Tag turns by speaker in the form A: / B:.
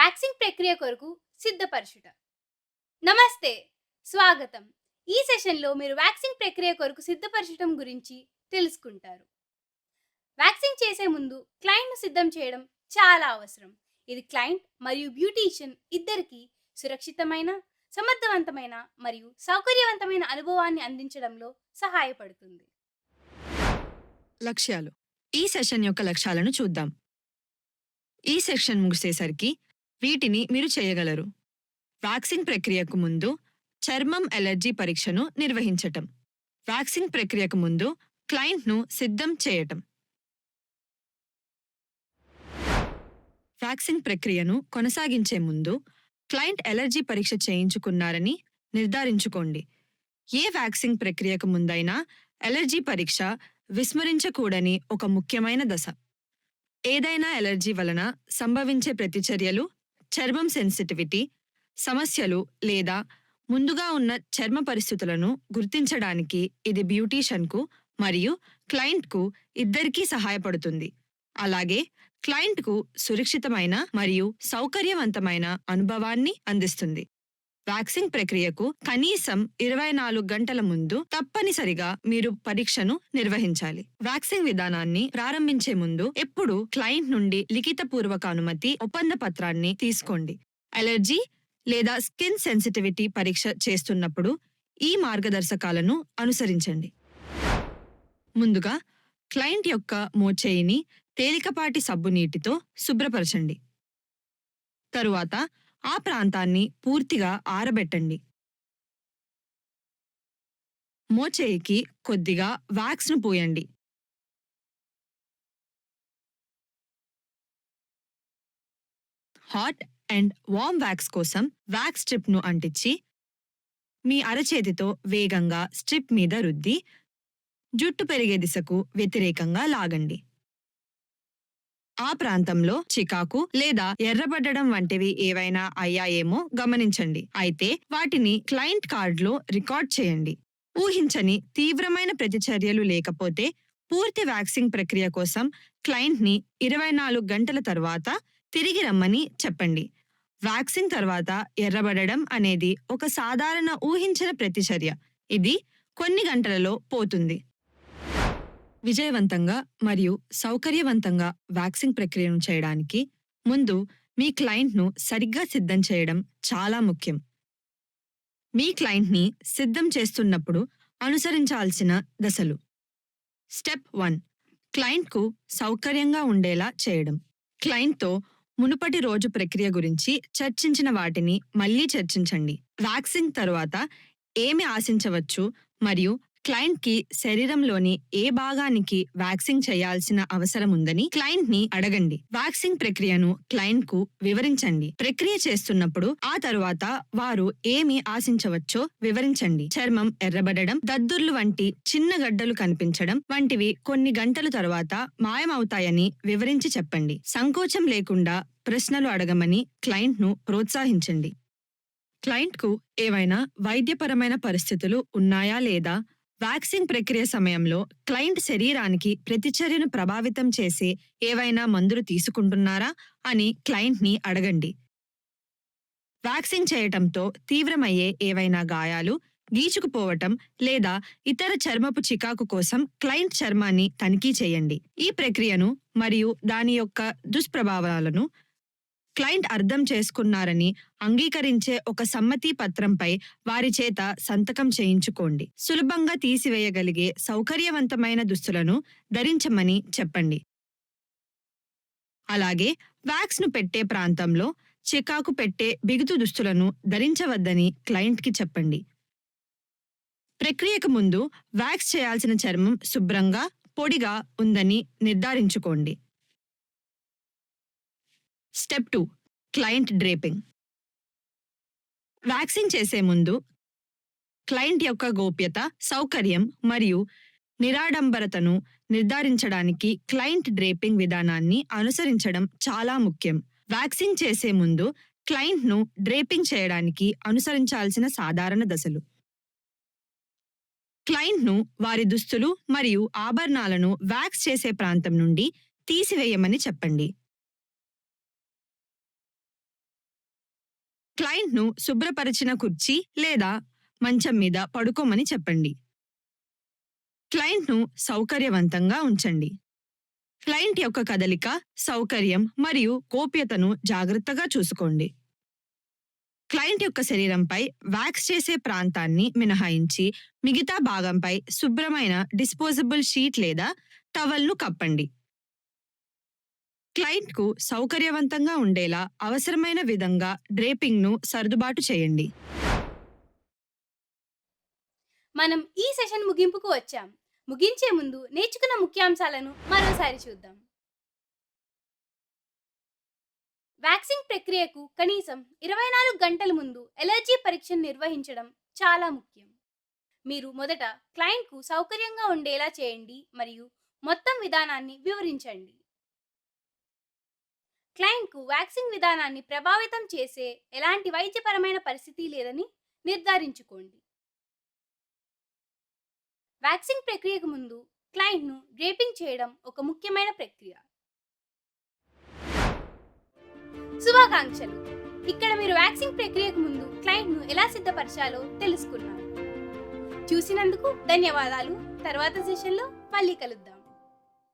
A: Waxing ప్రక్రియ కొరకు సిద్ధపరచుట. నమస్తే, స్వాగతం. ఈ సెషన్‌లో మీరు వ్యాక్సింగ్ ప్రక్రియ కొరకు సిద్ధపరచటం గురించి తెలుసుకుంటారు. వ్యాక్సింగ్ చేసే ముందు క్లయింట్‌ను సిద్ధం చేయడం చాలా అవసరం. ఇది క్లయింట్ మరియు బ్యూటీషియన్ ఇద్దరికీ సురక్షితమైన, సమర్థవంతమైన మరియు సౌకర్యవంతమైన అనుభవాన్ని అందించడంలో సహాయపడుతుంది.
B: లక్ష్యాలు. ఈ సెషన్ యొక్క లక్ష్యాలను చూద్దాం. ఈ సెషన్ ముగిసేసరికి వీటిని మీరు చేయగలరు. వ్యాక్సింగ్ ప్రక్రియకు ముందు చర్మం ఎలర్జీ పరీక్షను నిర్వహించటం. వ్యాక్సింగ్ ప్రక్రియకు ముందు క్లయింట్ను సిద్ధం చేయటం. వ్యాక్సింగ్ ప్రక్రియను కొనసాగించే ముందు క్లయింట్ ఎలర్జీ పరీక్ష చేయించుకున్నారని నిర్ధారించుకోండి. ఏ వ్యాక్సింగ్ ప్రక్రియకు ముందైనా ఎలర్జీ పరీక్ష విస్మరించకూడని ఒక ముఖ్యమైన దశ. ఏదైనా ఎలర్జీ వలన సంభవించే ప్రతిచర్యలు, చర్మం సెన్సిటివిటీ సమస్యలు లేదా ముందుగా ఉన్న చర్మ పరిస్థితులను గుర్తించడానికి ఇది బ్యూటీషియన్కు మరియు క్లయింట్కు ఇద్దరికీ సహాయపడుతుంది. అలాగే క్లయింట్కు సురక్షితమైన మరియు సౌకర్యవంతమైన అనుభవాన్ని అందిస్తుంది. వ్యాక్సింగ్ ప్రక్రియకు కనీసం 24 గంటల ముందు తప్పనిసరిగా మీరు పరీక్షను నిర్వహించాలి. వ్యాక్సింగ్ విధానాన్ని ప్రారంభించే ముందు ఎప్పుడూ క్లయింట్ నుండి లిఖితపూర్వక అనుమతి ఒప్పంద పత్రాన్ని తీసుకోండి. అలర్జీ లేదా స్కిన్ సెన్సిటివిటీ పరీక్ష చేస్తున్నప్పుడు ఈ మార్గదర్శకాలను అనుసరించండి. ముందుగా క్లయింట్ యొక్క మోచేయిని తేలికపాటి సబ్బు నీటితో శుభ్రపరచండి. తరువాత ఆ ప్రాంతాన్ని పూర్తిగా ఆరబెట్టండి. మోచేయికి కొద్దిగా వ్యాక్స్ను పూయండి. హాట్ అండ్ వార్మ్ వ్యాక్స్ కోసం వ్యాక్స్ స్ట్రిప్ను అంటించి మీ అరచేతితో వేగంగా స్ట్రిప్ మీద రుద్ది జుట్టు పెరిగే దిశకు వ్యతిరేకంగా లాగండి. ఆ ప్రాంతంలో చికాకు లేదా ఎర్రబడ్డడం వంటివి ఏవైనా అయ్యాయేమో గమనించండి. అయితే వాటిని క్లయింట్ కార్డులో రికార్డ్ చేయండి. ఊహించని తీవ్రమైన ప్రతిచర్యలు లేకపోతే పూర్తి వ్యాక్సింగ్ ప్రక్రియ కోసం క్లయింట్ని 24 గంటల తర్వాత తిరిగి రమ్మని చెప్పండి. వ్యాక్సింగ్ తర్వాత ఎర్రబడడం అనేది ఒక సాధారణ ఊహించిన ప్రతిచర్య. ఇది కొన్ని గంటలలో పోతుంది. విజయవంతంగా మరియు సౌకర్యవంతంగా వ్యాక్సింగ్ ప్రక్రియను చేయడానికి ముందు మీ క్లయింట్ను సరిగ్గా సిద్ధం చేయడం చాలా ముఖ్యం. మీ క్లయింట్ని సిద్ధం చేస్తున్నప్పుడు అనుసరించాల్సిన దశలు. స్టెప్ 1. క్లయింట్కు సౌకర్యంగా ఉండేలా చేయడం. క్లయింట్తో మునుపటి రోజు ప్రక్రియ గురించి చర్చించిన వాటిని మళ్లీ చర్చించండి. వ్యాక్సింగ్ తరువాత ఏమి ఆశించవచ్చు మరియు క్లయింట్కి శరీరంలోని ఏ భాగానికి వ్యాక్సింగ్ చేయాల్సిన అవసరం ఉందని క్లయింట్ని అడగండి. వ్యాక్సింగ్ ప్రక్రియను క్లయింట్కు వివరించండి. ప్రక్రియ చేస్తున్నప్పుడు ఆ తరువాత వారు ఏమి ఆశించవచ్చో వివరించండి. చర్మం ఎర్రబడడం, దద్దుర్లు వంటి చిన్న గడ్డలు కనిపించడం వంటివి కొన్ని గంటల తరువాత మాయమవుతాయని వివరించి చెప్పండి. సంకోచం లేకుండా ప్రశ్నలు అడగమని క్లయింట్ను ప్రోత్సహించండి. క్లయింట్కు ఏవైనా వైద్యపరమైన పరిస్థితులు ఉన్నాయా లేదా, వ్యాక్సింగ్ ప్రక్రియ సమయంలో క్లయింట్ శరీరానికి ప్రతిచర్యను ప్రభావితం చేసే ఏవైనా మందులు తీసుకుంటున్నారా అని క్లయింట్ని అడగండి. వ్యాక్సింగ్ చేయటంతో తీవ్రమయ్యే ఏవైనా గాయాలు, గీచుకుపోవటం లేదా ఇతర చర్మపు చికాకు కోసం క్లయింట్ చర్మాన్ని తనిఖీ చేయండి. ఈ ప్రక్రియను మరియు దాని యొక్క దుష్ప్రభావాలను క్లయింట్ అర్థం చేసుకున్నారని అంగీకరించే ఒక సమ్మతి పత్రంపై వారి చేత సంతకం చేయించుకోండి. సులభంగా తీసివేయగలిగే సౌకర్యవంతమైన దుస్తులను ధరించమని చెప్పండి. అలాగే వ్యాక్స్ను పెట్టే ప్రాంతంలో చికాకు పెట్టే బిగుతు దుస్తులను ధరించవద్దని క్లయింట్కి చెప్పండి. ప్రక్రియకు ముందు వ్యాక్స్ చేయాల్సిన చర్మం శుభ్రంగా, పొడిగా ఉందని నిర్ధారించుకోండి. స్టెప్ 2. Client draping. వ్యాక్సింగ్ చేసే ముందు క్లయింట్ యొక్క గోప్యత, సౌకర్యం మరియు నిరాడంబరతను నిర్ధారించడానికి క్లయింట్ డ్రేపింగ్ విధానాన్ని అనుసరించడం చాలా ముఖ్యం. వ్యాక్సింగ్ చేసే ముందు క్లయింట్ను డ్రేపింగ్ చేయడానికి అనుసరించాల్సిన సాధారణ దశలు. క్లయింట్ను వారి దుస్తులు మరియు ఆభరణాలను వ్యాక్స్ చేసే ప్రాంతం నుండి తీసివేయమని చెప్పండి. క్లయింట్‌ను శుభ్రపరిచిన కుర్చీ లేదా మంచం మీద పడుకోమని చెప్పండి. క్లయింట్‌ను సౌకర్యవంతంగా ఉంచండి. క్లయింట్ యొక్క కదలిక, సౌకర్యం మరియు గోప్యతను జాగ్రత్తగా చూసుకోండి. క్లయింట్ యొక్క శరీరంపై వ్యాక్స్ చేసే ప్రాంతాన్ని మినహాయించి మిగతా భాగంపై శుభ్రమైన డిస్పోజబుల్ షీట్ లేదా టవల్‌ను కప్పండి. క్లయింట్‌కు సౌకర్యవంతంగా ఉండేలా అవసరమైన విధంగా డ్రేపింగ్‌ను సర్దుబాటు చేయండి.
A: మనం ఈ సెషన్ ముగింపుకు వచ్చాం. ముగించే ముందు నేర్చుకున్న ముఖ్యాంశాలను మరోసారి చూద్దాం. వ్యాక్సింగ్ ప్రక్రియకు కనీసం 24 గంటల ముందు ఎలర్జీ పరీక్షను నిర్వహించడం చాలా ముఖ్యం. మీరు మొదట క్లయింట్కు సౌకర్యంగా ఉండేలా చేయండి మరియు మొత్తం విధానాన్ని వివరించండి. క్లయింట్కు వ్యాక్సింగ్ విధానాన్ని ప్రభావితం చేసే ఎలాంటి వైద్యపరమైన పరిస్థితి లేదని నిర్ధారించుకోండి. వ్యాక్సింగ్ ప్రక్రియకు ముందు క్లయింట్ను డ్రేపింగ్ చేయడం ఒక ముఖ్యమైన ప్రక్రియ. శుభాకాంక్షలు! ఇక్కడ మీరు వ్యాక్సింగ్ ప్రక్రియకు ముందు క్లయింట్ను ఎలా సిద్ధపరచాలో తెలుసుకున్నారు. చూసినందుకు ధన్యవాదాలు. తర్వాత సెషన్లో మళ్ళీ కలుద్దాం.